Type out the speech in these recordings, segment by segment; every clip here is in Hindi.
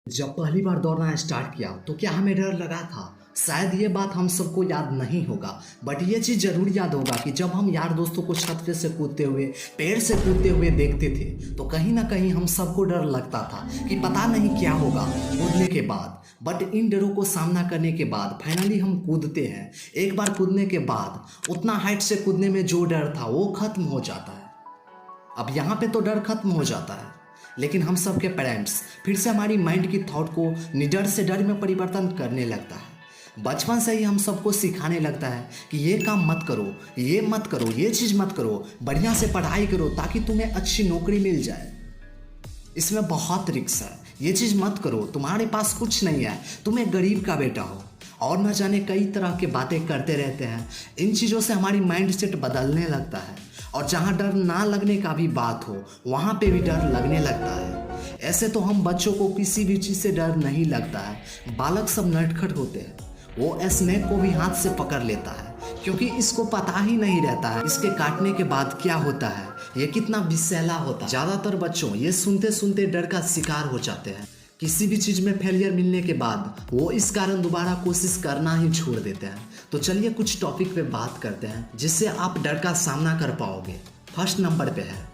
जब पहली बार दौड़ना स्टार्ट किया तो क्या हमें डर लगा था? शायद ये बात हम सबको याद नहीं होगा, बट ये चीज़ ज़रूर याद होगा कि जब हम यार दोस्तों को छत पे से कूदते हुए, पेड़ से कूदते हुए देखते थे तो कहीं ना कहीं हम सबको डर लगता था कि पता नहीं क्या होगा कूदने के बाद। बट इन डरों को सामना करने के बाद फाइनली हम कूदते हैं। एक बार कूदने के बाद उतना हाइट से कूदने में जो डर था वो खत्म हो जाता है। अब यहाँ पे तो डर खत्म हो जाता है, लेकिन हम सब के पेरेंट्स फिर से हमारी माइंड की थॉट को निडर से डर में परिवर्तन करने लगता है। बचपन से ही हम सबको सिखाने लगता है कि ये काम मत करो, ये मत करो, ये चीज़ मत करो, बढ़िया से पढ़ाई करो ताकि तुम्हें अच्छी नौकरी मिल जाए। इसमें बहुत रिस्क है, ये चीज़ मत करो, तुम्हारे पास कुछ नहीं है, तुम एक गरीब का बेटा हो, और न जाने कई तरह की बातें करते रहते हैं। इन चीज़ों से हमारी माइंड सेट बदलने लगता है, और जहाँ डर ना लगने का भी बात हो वहाँ पे भी डर लगने लगता है। ऐसे तो हम बच्चों को किसी भी चीज़ से डर नहीं लगता है। बालक सब नटखट होते हैं, वो स्नेक को भी हाथ से पकड़ लेता है क्योंकि इसको पता ही नहीं रहता है इसके काटने के बाद क्या होता है, ये कितना विषैला होता है। ज़्यादातर बच्चों ये सुनते सुनते डर का शिकार हो जाते हैं। किसी भी चीज़ में फेलियर मिलने के बाद वो इस कारण दोबारा कोशिश करना ही छोड़ देते हैं। तो चलिए कुछ टॉपिक पे बात करते हैं जिससे आप डर का सामना कर पाओगे। फर्स्ट नंबर पे है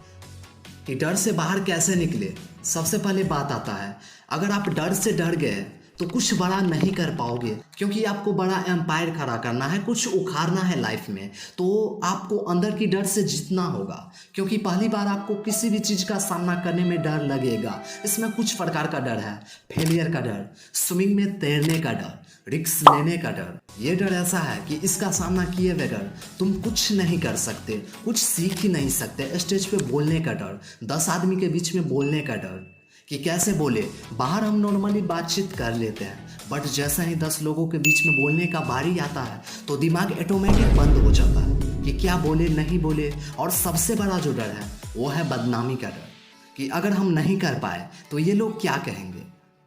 कि डर से बाहर कैसे निकले। सबसे पहले बात आता है, अगर आप डर से डर गए तो कुछ बड़ा नहीं कर पाओगे, क्योंकि आपको बड़ा एम्पायर खड़ा करना है, कुछ उखाड़ना है लाइफ में, तो आपको अंदर की डर से जीतना होगा। क्योंकि पहली बार आपको किसी भी चीज़ का सामना करने में डर लगेगा। इसमें कुछ प्रकार का डर है, फेलियर का डर, स्विमिंग में तैरने का डर, रिस्क लेने का डर। ये डर ऐसा है कि इसका सामना किए बगैर तुम कुछ नहीं कर सकते, कुछ सीख ही नहीं सकते। स्टेज पे बोलने का डर, 10 आदमी के बीच में बोलने का डर कि कैसे बोले। बाहर हम नॉर्मली बातचीत कर लेते हैं, बट जैसा ही 10 लोगों के बीच में बोलने का बारी आता है तो दिमाग ऑटोमेटिक बंद हो जाता है कि क्या बोले नहीं बोले। और सबसे बड़ा जो डर है वो है बदनामी का डर, कि अगर हम नहीं कर पाए तो ये लोग क्या कहेंगे।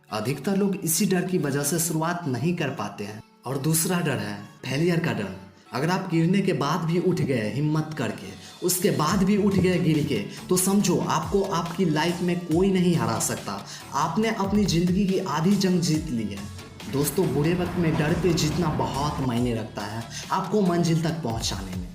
अधिकतर लोग इसी डर की वजह से शुरुआत नहीं कर पाते हैं। और दूसरा डर है फेलियर का डर। अगर आप गिरने के बाद भी उठ गए हिम्मत करके, उसके बाद भी उठ गए गिर के, तो समझो आपको आपकी लाइफ में कोई नहीं हरा सकता। आपने अपनी ज़िंदगी की आधी जंग जीत ली है। दोस्तों, बुरे वक्त में डर पे जीतना बहुत मायने रखता है आपको मंजिल तक पहुंचाने में।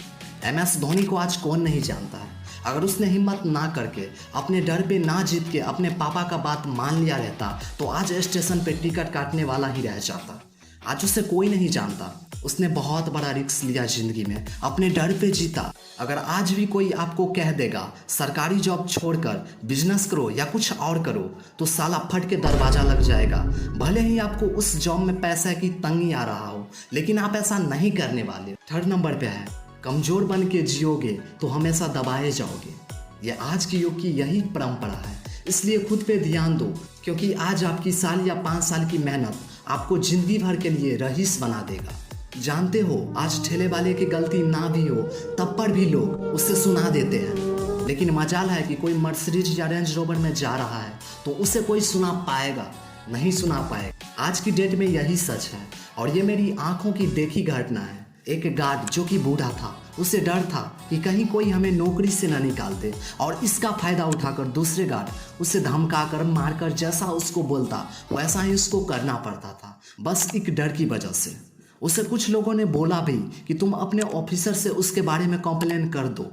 MS धोनी को आज कौन नहीं जानता है। अगर उसने हिम्मत ना करके, अपने डर पे ना जीत के अपने पापा का बात मान लिया रहता तो आज स्टेशन पे टिकट काटने वाला ही रह जाता। आज उसे कोई नहीं जानता। उसने बहुत बड़ा रिस्क लिया ज़िंदगी में, अपने डर पे जीता। अगर आज भी कोई आपको कह देगा सरकारी जॉब छोड़कर बिजनेस करो या कुछ और करो, तो साला फट के दरवाज़ा लग जाएगा। भले ही आपको उस जॉब में पैसे की तंगी आ रहा हो, लेकिन आप ऐसा नहीं करने वाले। थर्ड नंबर पे है, कमज़ोर बन के जियोगे तो हमेशा दबाए जाओगे। ये आज के युग की यही परंपरा है, इसलिए खुद पे ध्यान दो, क्योंकि आज आपकी साल या 5 साल की मेहनत आपको जिंदगी भर के लिए रईस बना देगा। जानते हो, आज ठेले वाले की गलती ना भी हो तब पर भी लोग उसे सुना देते हैं, लेकिन मजाल है कि कोई मर्सिडीज या रेंज रोवर में जा रहा है तो उसे कोई सुना पाएगा, नहीं सुना पाएगा। आज की डेट में यही सच है, और ये मेरी आंखों की देखी घटना है। एक गार्ड जो कि बूढ़ा था, उसे डर था कि कहीं कोई हमें नौकरी से ना निकाल दे, और इसका फायदा उठाकर दूसरे गार्ड उसे धमकाकर मारकर जैसा उसको बोलता वैसा ही उसको करना पड़ता था, बस एक डर की वजह से। उसे कुछ लोगों ने बोला भी कि तुम अपने ऑफिसर से उसके बारे में कंप्लेन कर दो,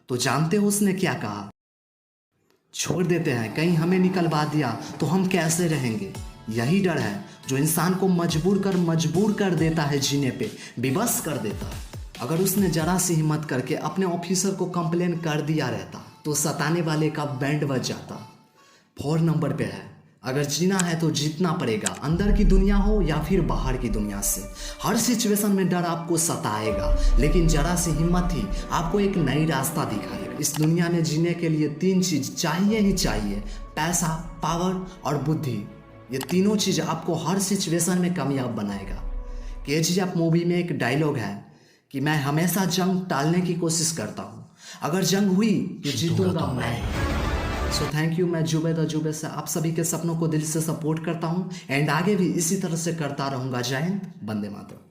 तो जानते हो उसने क्या कहा? छोड़ देते हैं, कहीं हमें निकलवा दिया तो हम कैसे रहेंगे। यही डर है जो इंसान को मजबूर कर देता है, जीने पे विवश कर देता है। अगर उसने जरा सी हिम्मत करके अपने ऑफिसर को कंप्लेन कर दिया रहता तो सताने वाले का बैंड बज जाता। 4 नंबर पे है, अगर जीना है तो जीतना पड़ेगा, अंदर की दुनिया हो या फिर बाहर की दुनिया से। हर सिचुएशन में डर आपको सताएगा, लेकिन जरा सी हिम्मत ही आपको एक नई रास्ता दिखाएगा। इस दुनिया में जीने के लिए 3 चीज़ चाहिए ही चाहिए, पैसा, पावर और बुद्धि। ये तीनों चीज़ आपको हर सिचुएशन में कामयाब बनाएगा। KGF मूवी में एक डायलॉग है कि मैं हमेशा जंग टालने की कोशिश करता हूँ, अगर जंग हुई तो जीतूंगा मैं। So thank you. मैं जुबेद अजूबे से आप सभी के सपनों को दिल से सपोर्ट करता हूँ, एंड आगे भी इसी तरह से करता रहूँगा। जय हिंद, वंदे मातरम।